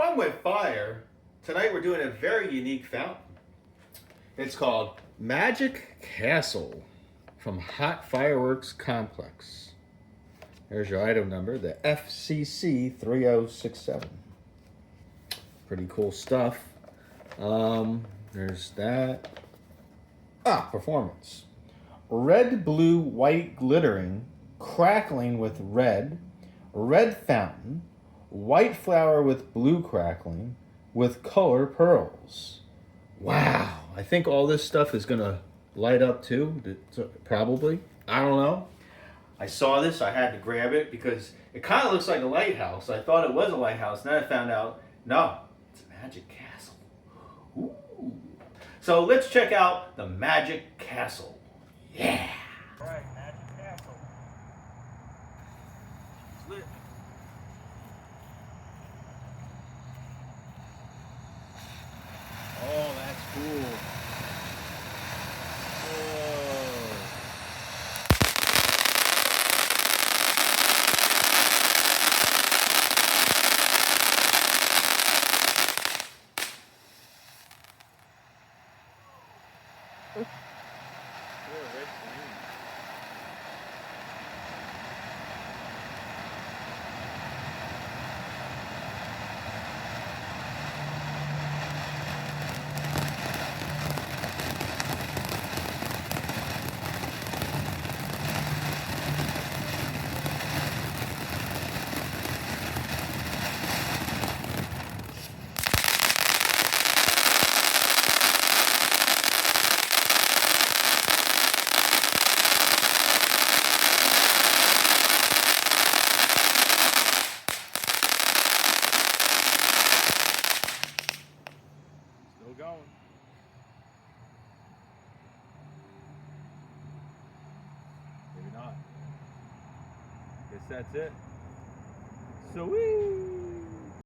Fun with Fire. Tonight we're doing a very unique fountain. It's called Magic Castle from Hot Fireworks Complex. There's your item number, the FCC 3067. Pretty cool stuff. There's that. Performance. Red, blue, white glittering, crackling with red, red fountain, white flower with blue crackling, with color pearls. Wow, I think all this stuff is gonna light up too, probably. I don't know. I saw this, I had to grab it because it kind of looks like a lighthouse. I thought it was a lighthouse, then I found out, no, it's a magic castle. Ooh. So let's check out the Magic Castle. Yeah. All right, Magic Castle. It's lit. Oh, that's cool. Whoa. Red flame. Still going. Maybe not. Guess that's it. Sweet.